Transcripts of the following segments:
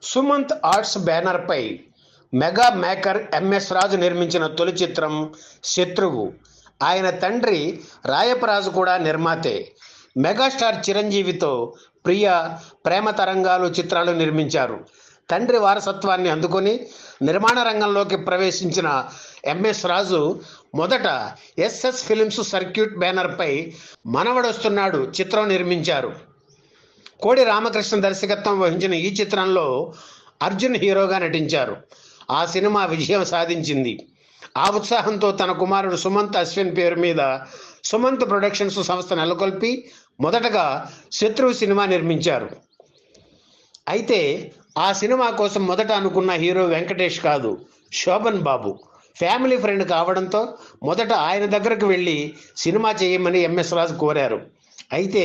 Sumanth arts బ్యానర్పై mega maker MS Raju నిర్మించిన తొలి చిత్రం శత్రువు. ఆయన తండ్రి రాయపరాజు కూడా నిర్మాతే. మెగాస్టార్ చిరంజీవితో ప్రియ, ప్రేమ తరంగాలు చిత్రాలు నిర్మించారు. తండ్రి వారసత్వాన్ని అందుకొని నిర్మాణ రంగంలోకి ప్రవేశించిన ఎంఎస్ రాజు మొదట ఎస్ఎస్ ఫిలిమ్స్ సర్క్యూట్ బ్యానర్పై మనవడొస్తున్నాడు చిత్రం నిర్మించారు. కోడి రామకృష్ణ దర్శకత్వం వహించిన ఈ చిత్రంలో అర్జున్ హీరోగా నటించారు. ఆ సినిమా విజయం సాధించింది. ఆ ఉత్సాహంతో తన కుమారుడు సుమంత్ అశ్విన్ పేరు మీద సుమంత్ ప్రొడక్షన్స్ సంస్థ నెలకొల్పి మొదటగా శత్రువు సినిమా నిర్మించారు. అయితే ఆ సినిమా కోసం మొదట అనుకున్న హీరో వెంకటేష్ కాదు, శోభన్ బాబు. ఫ్యామిలీ ఫ్రెండ్ కావడంతో మొదట ఆయన దగ్గరకు వెళ్ళి సినిమా చేయమని ఎంఎస్ రాజు కోరారు. అయితే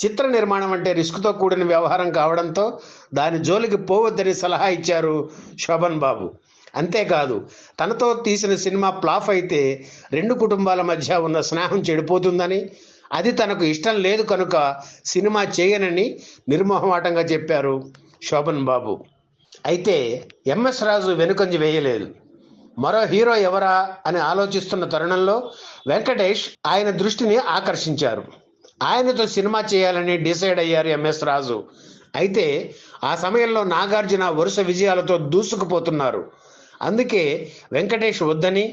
చిత్ర నిర్మాణం అంటే రిస్క్తో కూడిన వ్యవహారం కావడంతో దాని జోలికి పోవద్దని సలహా ఇచ్చారు శోభన్ బాబు. అంతేకాదు, తనతో తీసిన సినిమా ఫ్లాప్ అయితే రెండు కుటుంబాల మధ్య ఉన్న స్నేహం చెడిపోతుందని, అది తనకు ఇష్టం లేదు కనుక సినిమా చేయనని నిర్మోహమాటంగా చెప్పారు శోభన్ బాబు. అయితే ఎంఎస్ రాజు వెనుకంజ వేయలేదు. మరో హీరో ఎవరా అని ఆలోచిస్తున్న తరుణంలో వెంకటేష్ ఆయన దృష్టిని ఆకర్షించారు. ఆయనతో సినిమా చేయాలని డిసైడ్ అయ్యారు ఎంఎస్ రాజు. అయితే ఆ సమయంలో నాగార్జున వరుస విజయాలతో దూసుకుపోతున్నారు. అందుకే వెంకటేష్ వద్దని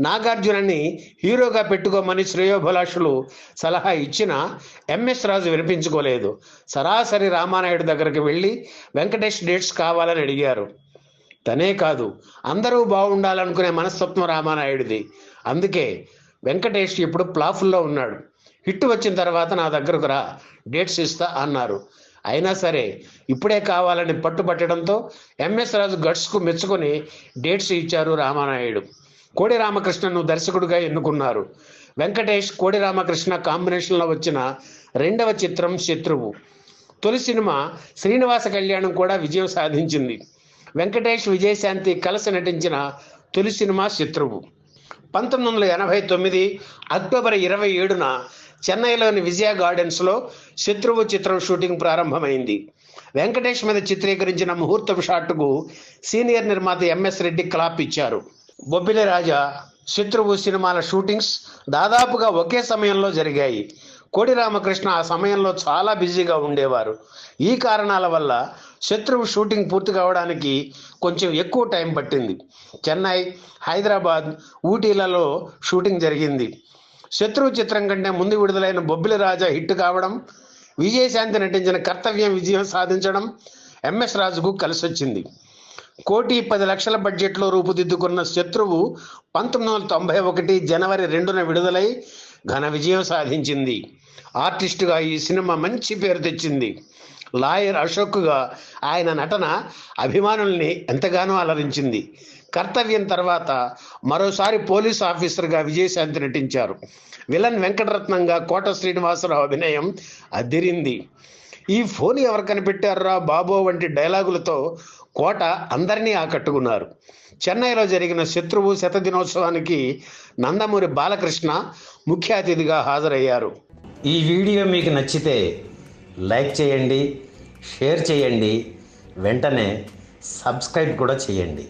నాగార్జునని హీరోగా పెట్టుకోమని శ్రేయోభిలాషులు సలహా ఇచ్చినా ఎంఎస్ రాజు వినిపించుకోలేదు. సరాసరి రామానాయుడు దగ్గరికి వెళ్ళి వెంకటేష్ డేట్స్ కావాలని అడిగారు. తనే కాదు, అందరూ బాగుండాలనుకునే మనస్తత్వం రామానాయుడిది. అందుకే వెంకటేష్ ఇప్పుడు ప్లాఫుల్లో ఉన్నాడు. హిట్ వచ్చిన తర్వాత నా దగ్గరకు రా, డేట్స్ ఇస్తా అన్నారు. అయినా సరే ఇప్పుడే కావాలని పట్టుబట్టడంతో ఎంఎస్ రాజు గట్స్కు మెచ్చుకొని డేట్స్ ఇచ్చారు రామానాయుడు. కోడి రామకృష్ణను దర్శకుడిగా ఎన్నుకున్నారు. వెంకటేష్, కోడి రామకృష్ణ కాంబినేషన్లో వచ్చిన రెండవ చిత్రం శత్రువు. తొలి సినిమా శ్రీనివాస కళ్యాణం కూడా విజయం సాధించింది. వెంకటేష్, విజయశాంతి కలిసి నటించిన తొలి సినిమా శత్రువు. 1989 అక్టోబర్ 27న చెన్నైలోని విజయ గార్డెన్స్లో శత్రువు చిత్రం షూటింగ్ ప్రారంభమైంది. వెంకటేష్ మీద చిత్రీకరించిన ముహూర్తపు షాట్కు సీనియర్ నిర్మాత ఎంఎస్ రెడ్డి క్లాప్ ఇచ్చారు. బొబ్బిలి రాజా, శత్రువు సినిమాల షూటింగ్స్ దాదాపుగా ఒకే సమయంలో జరిగాయి. కోడి రామకృష్ణ ఆ సమయంలో చాలా బిజీగా ఉండేవారు. ఈ కారణాల వల్ల శత్రువు షూటింగ్ పూర్తి కావడానికి కొంచెం ఎక్కువ టైం పట్టింది. చెన్నై, హైదరాబాద్, ఊటీలలో షూటింగ్ జరిగింది. శత్రువు చిత్రం కంటే ముందు విడుదలైన బొబ్బిలి రాజా హిట్ కావడం, విజయశాంతి నటించిన కర్తవ్యం విజయం సాధించడం ఎంఎస్ రాజుకు కలిసొచ్చింది. 1,10,00,000 బడ్జెట్లో రూపుదిద్దుకున్న శత్రువు 1991 జనవరి 2న విడుదలై ఘన విజయం సాధించింది. ఆర్టిస్టుగా ఈ సినిమా మంచి పేరు తెచ్చింది. లాయర్ అశోక్గా ఆయన నటన అభిమానుల్ని ఎంతగానో అలరించింది. కర్తవ్యం తర్వాత మరోసారి పోలీస్ ఆఫీసర్గా విజయశాంతి నటించారు. విలన్ వెంకటరత్నంగా కోట శ్రీనివాసరావు అభినయం అదిరింది. ఈ ఫోన్ ఎవరు కనిపెట్టారా బాబో వంటి డైలాగులతో కోట అందరినీ ఆకట్టుకున్నారు. చెన్నైలో జరిగిన శత్రువు శతదినోత్సవానికి నందమూరి బాలకృష్ణ ముఖ్య అతిథిగా హాజరయ్యారు. ఈ వీడియో మీకు నచ్చితే లైక్ చేయండి, షేర్ చేయండి, వెంటనే సబ్స్క్రైబ్ కూడా చేయండి.